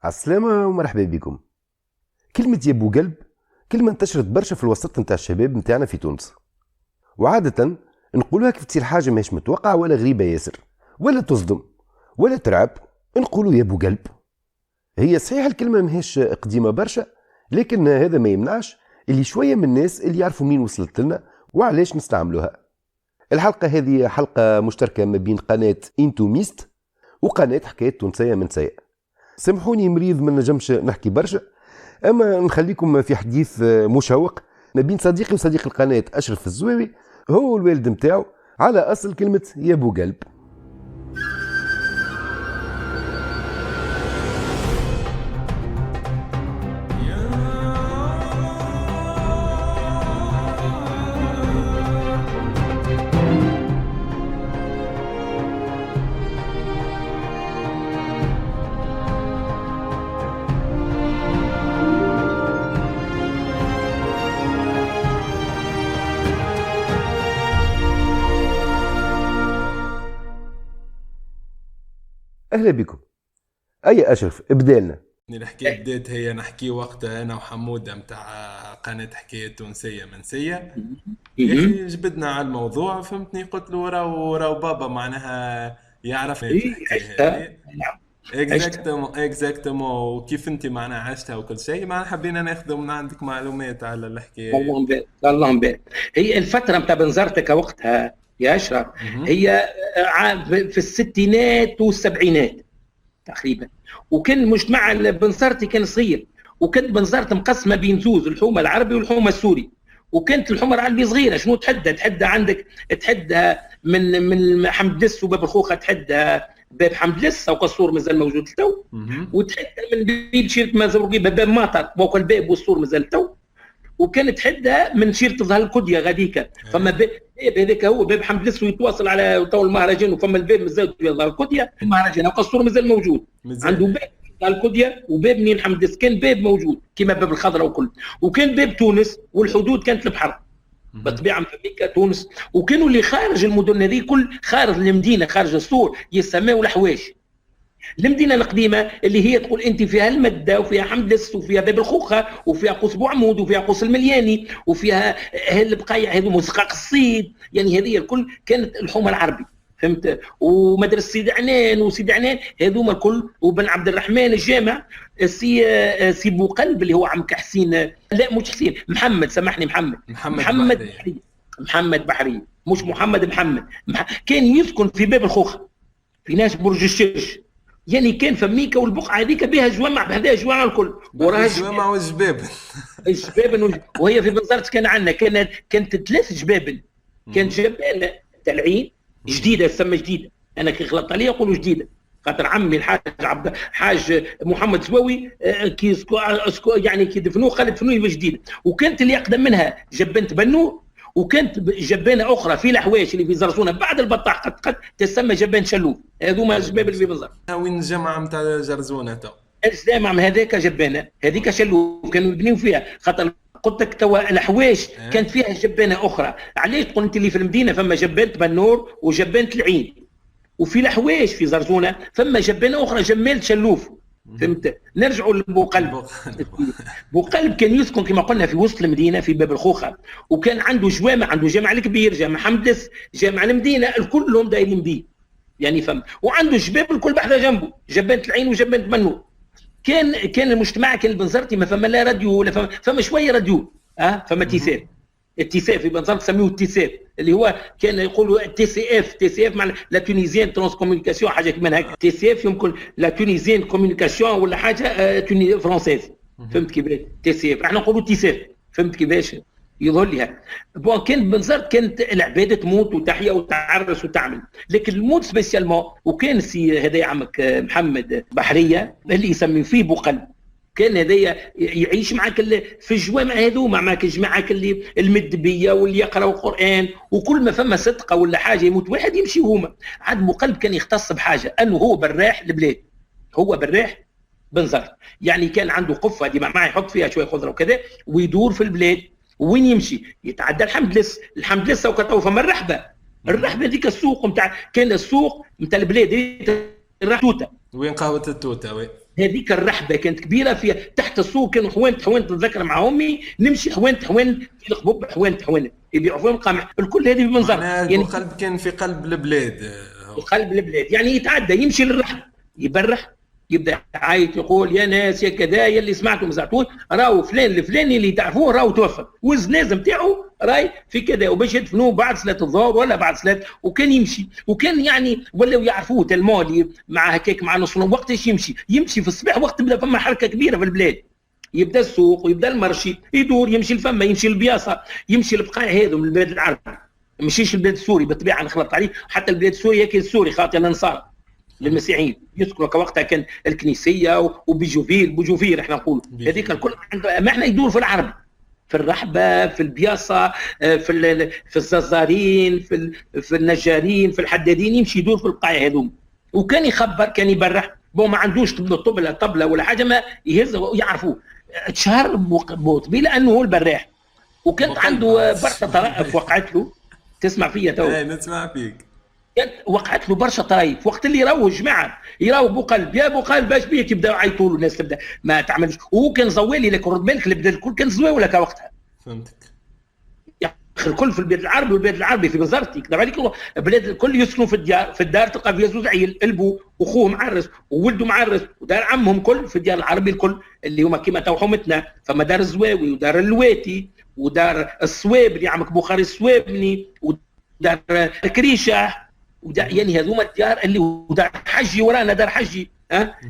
عالسلامة ومرحبا بكم. كلمة يا بو قلب كلمة انتشرت برشا في الوسط نتاع الشباب نتاعنا في تونس، وعادة نقولوها كيف تصير حاجة ماهيش متوقعة ولا غريبة ياسر ولا تصدم ولا ترعب، نقولوا يا بو قلب. هي صحيح الكلمة ماهيش قديمة برشا، لكن هذا ما يمنعش اللي شوية من الناس اللي يعرفوا مين وصلت لنا وعلاش نستعملوها. الحلقة هذه حلقة مشتركة ما بين قناة انتو ميست وقناة حكاية تونسية من سيء. سامحوني مريض ما نجمش نحكي برشا، اما نخليكم في حديث مشوق ما بين صديقي وصديق القناه اشرف الزويوي هو الوالد نتاعو على اصل كلمه يا بو قلب. اهلا بكم. اي اشرف ابدالنا. الحكاية بدات هي نحكي وقتها انا وحمودة متاع قناة حكاية تونسية منسية. يا اخي جبدنا على الموضوع، فهمتني، قلت له راو بابا معناها يعرف في اي الحكاية عشتها. هذه. نعم عشتها. اكزاكتومون وكيف انت معناها عشتها وكل شيء، ما حبينا ناخذ من عندك معلومات على الحكاية. اللهم بارك اللهم بارك. هي الفترة متاع بنزرتك وقتها يا أشرف، مهم. هي في الستينات والسبعينات تقريبا. وكان المجتمع البنزرتي كان صغير، وكانت بنزرت مقسمة بين زوز، الحومة العربي والحومة السوري. وكانت الحومة العربي صغيرة، شنو تحدها عندك؟ تحدها من حمد لس وباب الخوخة، تحدها باب حمد لس او قصور مازال موجود تو، مهم. وتحدها من بين شيرة مازروقي باب ماطر فوق الباب والسور مازال تو. وكانت حدها من شيرة ظهر القدية غاديكا، فما باب هذاك هو باب حمد لس ويتواصل على تو المهرجان، وفما الباب مازال في ظهر القدية المهرجان، وقصور مازال موجود. عنده مازال. باب ظهر القدية وباب نين حمد لس، كان باب موجود كما باب الخضراء وكل. وكان باب تونس، والحدود كانت البحر مهم. بطبيعه مفيكا تونس. وكانوا اللي خارج المدن هذه كل خارج المدينه خارج السور يسموه الحواش. المدينه القديمه اللي هي تقول انت فيها المده وفيها حمد لس وفيها باب الخوخه وفيها قوس بوعمود وفيها قوس الملياني وفيها البقايع هذو مسقاق الصيد، يعني هذه الكل كانت الحومه العربي، فهمت؟ ومدرسه سيدي عنان وسيدي عنان هذوما الكل، وبن عبد الرحمن الجامع، سي بو قلب اللي هو عم حسين، لا مش حسين، محمد، سامحني، محمد بحرية. بحري، محمد بحري مش محمد. كان يسكن في باب الخوخه في ناس برج الشرش، يعني كان فميكا والبقعه هذيك بها جوامع، بهذا جوامع الكل وراها الجوامع والجباب. جبابن. وهي في بنزرت كان عندنا كانت 3 جبابن. كان جبانه تلعين جديده، تسمى جديده، انا كي غلطت عليها يقولوا جديده، خاطر عمي الحاج محمد سواوي يعني كي دفنوه قال دفنوه جديده. وكانت اللي اقدم منها جبنت بنو، وكانت جبانه اخرى في الحواش اللي في زرزونه بعد البطاح قد تسمى جبان شلوف. هذوما الجباب اللي في بنزرت. وين الجامعة متاع جرزونة تو؟ الجامع من هذاك جبانه، هذيك شلوف كانوا يبنيو فيها، خاطر قلت لك توا الحواش كانت فيها جبانه اخرى. علاش تقول انت اللي في المدينه فما جبانه بنور وجبانه العين، وفي الحواش في زرزونه فما جبانه اخرى جمال شلوف، فهمت؟ نرجعوا لبوقلب. بوقلب كان يسكن كما قلنا في وسط المدينه في باب الخوخه، وكان عنده عنده جامع الكبير، جامع حمدلس، جامع المدينه، الكلهم دايرين به، يعني فهم. وعنده جباب الكل بحذا جنبه، جبانه العين وجبانه بنور. كان المجتمع كان البنزرتي ما فما لا راديو ولا فما شويه راديو، فما تيسات. التيساف في بنزرت سميوه التيساف، اللي هو كان يقولوا تي سي اف مع لا تونيزيان ترانس كومونيكاسيون، حاجه كيما هكا. تي سي اف يمكن لا تونيزيان كومونيكاسيون ولا حاجه فرونسيز، فهمت كيفاش؟ تي سي اف احنا نقولوا تيساف، فهمت كيفاش؟ يظهر لها بون. كان بنزرت كانت العباده تموت وتحيا وتعرس وتعمل، لكن الموت سبيسيالمون. وكان سي هذا عمك محمد بحريه اللي يسمي فيه بوقلب، كان هذايا يعيش معك في الجوامع هذوما، معك الجماعه اللي المدبيه واللي يقراوا القران، وكل ما فما صدقه ولا حاجه يموت واحد يمشي هما. عاد بوقلب كان يختص بحاجه انه هو براح البلاد، هو براح بنزرت، يعني كان عنده قفه ديما معاه يحط فيها شويه خضره وكذا ويدور في البلاد. وين يمشي يتعدى الحمد لله وكتو فما الرحبه هذيك السوق نتاع، كان السوق نتاع البلاد الرحتوته. وين قهوة التوتة؟ وين هذيك الرحبه كانت كبيره فيها تحت السوق، كانوا حوانت نتذكر مع امي نمشي حوانت في القبوب، حوانت يبيعوا فيهم قمح، الكل هذه بمنظر يعني قلب كان في قلب البلاد، في قلب البلاد، يعني يتعدى يمشي للرحب يبرح، يبدا عايت يقول يا ناس يا كذا يا اللي سمعتوا ما سمعتوش، راهو فلان الفلاني اللي تعرفوه راهو توفى والجنازه نتاعو راي في كذا، وباش يدفنوه بعد صلاه الظهر ولا بعد صلاه، وكان يمشي وكان يعني ولاو يعرفوه المالي مع هكاك مع نص وقتاش يمشي في الصباح وقت بدا فما حركه كبيره في البلاد، يبدا السوق ويبدا المرشي يدور يمشي لفما يمشي للبياصه يمشي للبقاع هذو من البلاد العرب، ماشيش البلاد السوري بالطبيعه نخلط عليه، حتى البلاد السوريه كان السوري خاطر الانصار للمسيحيين يسكنوا وقتها كان الكنيسيه بوجوفير احنا نقولوا هذيك الكل ما احنا يدور في العرب في الرحبه في البياصه في الززارين في النجارين في الحدادين يمشي يدور في القاع هذوم، وكان يخبر كان يبرح ما عندوش طبله ولا حاجه ما يهز يعرفوه، اتشهر بوطبيله انه هو البراح، وكانت عنده برشا طرائف وقعت له، تسمع فيا تو؟ اي نسمع فيك. كانت وقعت له برشا طرايف وقت اللي يروج جماعه يراو بوقلب يا بوقلب باش بيك يبداو يعيطوا له الناس تبدا ما تعملش، وهو كان زوالي لك رد بالك البلاد الكل كان زواوي لك وقتها. فهمتك. يا اخي الكل في البلاد العربي والبلاد العربي في وزارتي كذا عليك البلاد الكل يسكنوا في الدار تلقى فيها زوج عيل البو واخوه معرس وولده معرس ودار عمهم كل في الديار العربي الكل اللي هما كيما تو حومتنا، فما دار الزواوي ودار اللواتي ودار الصوابني عمك بخاري الصوابني ودار كريشه يعني هذوما الديار اللي ودار حجي ورانا دار حجي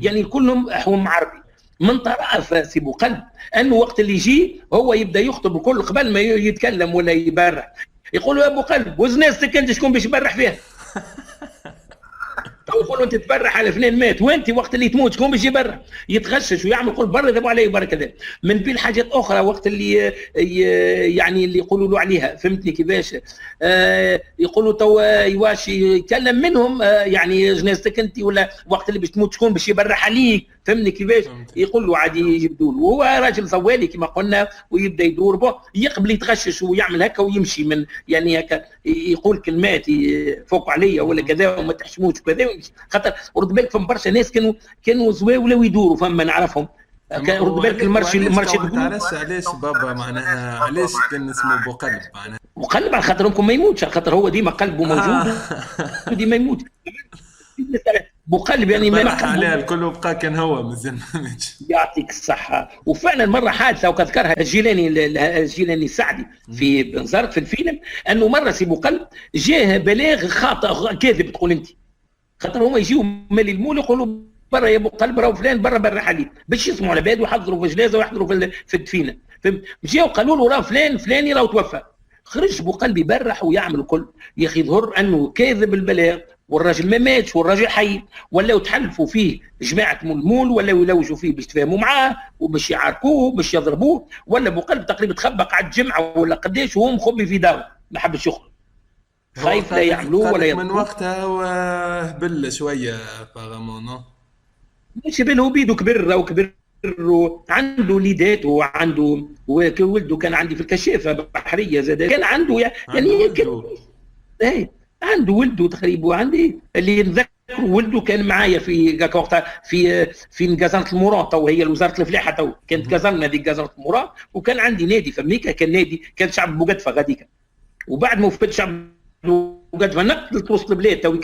يعني كلهم حوم عربي. من طرف سي بوقلب انه وقت اللي يجي هو يبدا يخطب الكل قبل ما يتكلم ولا يبرح يقول له يا بوقلب وزنازتك انت شكون باش يبرح فيها؟ يقولوا انت تبرح على فلان مات وانت وقت اللي تموت شكون باش يبرح؟ يتغشش ويعمل يقول برا ذبوا عليه برا كذا. من بين حاجات اخرى وقت اللي يعني اللي يقولوا له عليها فهمتني كيفاش؟ يقولوا تو يواش يتكلم منهم يعني جنازتك انت ولا وقت اللي باش تموت شكون باش يبرح عليك فهمني كيفاش؟ يقول له عادي يجبدوا له وهو راجل زوالي كما قلنا ويبدا يدور به يقبل يتغشش ويعمل هكا ويمشي من يعني هكا يقول كلمات فوق عليا ولا كذا وما تحشموش كذا خاطر رد بالك فما برشا ناس كانوا زواوله ويدوروا فما نعرفهم رد بالك المرشي علاش بابا معناها علاش كان اسمه بوقلب معناها بوقلب على خاطر ممكن ما يموتش على خاطر هو ديما قلبه موجود وديما يموت بوقلب يعني ما عليه الكل بقى كان هو مازال يعطيك الصحه. وفعلا مره حادثه وكذكرها الجيلاني السعدي في بنزرت في الفيلم انه مره سي بوقلب جاه بلاغ خاطئ كاذب تقول انت خاطر هما يجيو مالي المول يقولوا برا يا بوقلب راهو فلان برا برح عليه باش يسمعوا على بالو ويحضروا في جنازه ويحضروا في الدفينه فهمت؟ جاو قالوا له راه فلان فلاني راهو توفى خرج بوقلب يبرح ويعمل الكل يا اخي ظهر انه كاذب البلاغ والراجل ما ماتش والراجل حي ولاو تحلفوا فيه جماعه المول ولاو يلوجوا فيه باش يتفاهموا معاه وباش يعاركوه باش يضربوه ولا بوقلب تقريبا تخبى قعد جمعه ولا قداش وهو مخبي في داره ما حبش يخرج خايف لا يعملوه ولا يضربوه. من وقتها هو هبل شويه فاغمون مش هو بيدو كبر عنده وليدات وعنده ولده كان عندي في الكشافه بحريه زاد كان عنده يعني كان عنده ولده تقريبا وعندي اللي نذكر ولده كان معايا في وقتها في جزيره الموران تو هي وزاره الفلاحه تو كانت جزرنا هذيك جزيره الموران وكان عندي نادي في امريكا كان نادي كان شعب بوقدفه غاديك وبعد ما وفد شعب بوقدفه نقلت وسط البلاد تو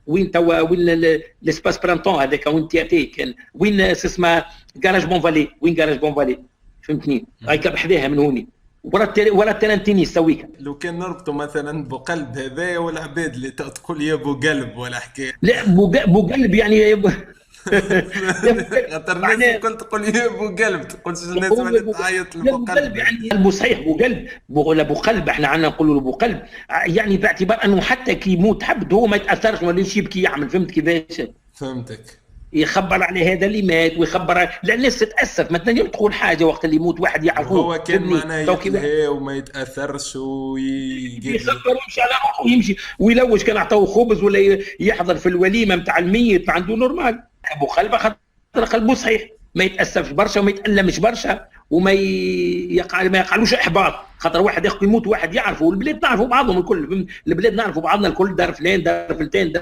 وين تو وين لسباس برانتون هذاك وين تياتي كان وين اسمها كاراج بونفالي وين كاراج بونفالي فهمتني هايك بحذاها من هوني ورا التلانتيني سويك لو كان نربطوا مثلا بقلب هذايا والعباد اللي تقول يا ابو قلب ولا حكايه لا بو قلب يعني خاطر الناس الكل تقول يا ابو قلب تقولش الناس ولا تعيط لبو قلب يعني قلبه صحيح بو قلب ولا بو قلب احنا عندنا نقولوا له بو قلب يعني باعتبار انه حتى كي يموت حبد هو ما يتاثرش ولا يبكي يعمل فهمت كيفاش فهمتك يخبر على هذا اللي مات ويخبر لا الناس تتاسف ما تنجم تقول حاجه وقت اللي يموت واحد يعرفوه هو كان معناه يتلهي وما يتاثرش يخبر ويمشي على روحه ويمشي ويلوج كان عطوه خبز ولا يحضر في الوليمه نتاع الميت ما عنده نورمال ابو قلبه خاطر قلبه صحيح ما يتاسفش برشا وما يتالمش برشا وما ما يقعلوش احباط خاطر واحد ياخذ يموت واحد يعرفه والبلاد نعرفوا بعضهم الكل البلاد نعرفوا بعضنا الكل دار فلان دار فلتان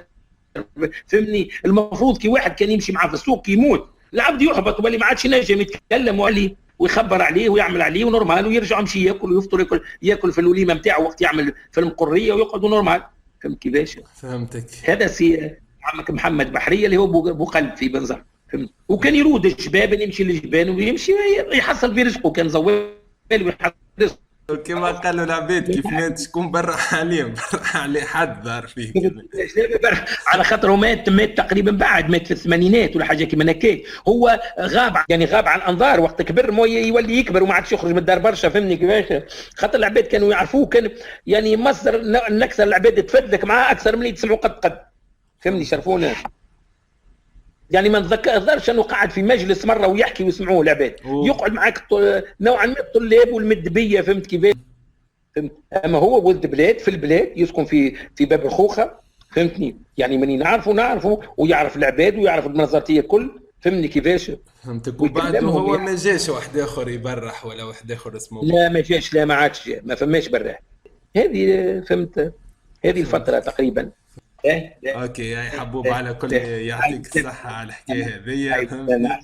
فهمني المفروض كي واحد كان يمشي معاه في السوق يموت العبد يحبط واللي ما عادش ينجم يتكلم واللي ويخبر عليه ويعمل عليه ونورمال، ويرجع يمشي ياكل ويفطر، ياكل في الوليمه نتاعو وقت يعمل فيلم قريه ويقعد نورمال. فهمت كيفاش؟ فهمتك. هذا سي عمك محمد بحريه اللي هو بوقلب في بنزرت، فهمت؟ وكان يرود الجبابن، يمشي للجبال ويمشي يحصل في رزقه، كان زوال ويحصل رزقه. كما قالوا العباد كيف مات شكون برا عليه، برا عليه حد ظهر فيه كذا. على خاطر هو مات تقريبا بعد، مات في الثمانينات ولا حاجه كيما هكاك. هو غاب يعني غاب عن الانظار، وقت كبر مو يولي يكبر وما عادش يخرج من الدار برشا، فهمني كيفاش؟ خاطر العباد كانوا يعرفوه، كان يعني مصدر اكثر العباد تفدلك معاه اكثر من اللي تسمعوا قد فهمني شرفونا. يعني ما نتذكرش انه قاعد في مجلس مره ويحكي ويسمعوه العباد، يقعد معك نوعا ما الطلاب والمدبيه، فهمت كيفاش؟ فهمت؟ اما هو ولد بلاد في البلاد، يسكن في باب الخوخه، فهمتني؟ يعني من نعرفه ويعرف العباد ويعرف المنظرتيه الكل، فهمني كيفاش؟ فهمتك. وبعد هو ما جاش واحد اخر يبرح ولا واحد اخر اسمه؟ لا ما جاش، لا ما عادش جا، ما فماش برح. هذه فهمت، هذه الفتره تقريبا. اوكي يا حبوب، على كل يعطيك الصحه على الحكايه هذه.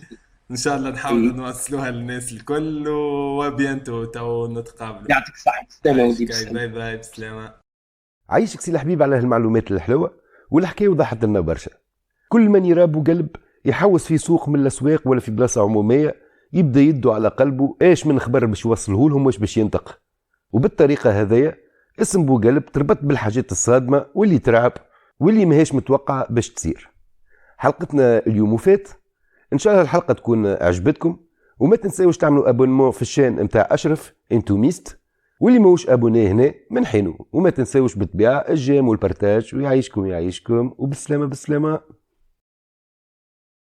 ان شاء الله نحاول نوصلوها للناس الكل، وبيانتو تو نتقابلوا. يعطيك الصحه. باي باي، بسلامه. عايشك سي الحبيب على هالمعلومات الحلوه، والحكايه وضحت لنا برشا. كل من يرابو قلب يحوس في سوق من الاسواق ولا في بلاصه عموميه، يبدا يدو على قلبه ايش من خبر باش يوصله لهم واش باش ينطق. وبالطريقه هذيا اسم بوقلب تربط بالحاجات الصادمه واللي ترعب واللي ماهيش متوقعه باش تصير. حلقتنا اليوم وفات، ان شاء الله الحلقه تكون عجبتكم، وما تنساوش تعملوا ابونمون في الشان نتاع اشرف انتو ميست، واللي موش ابوني هنا من حينه، وما تنساوش بالطبيعه الجيم والبارتاج، ويعيشكم وبالسلامه.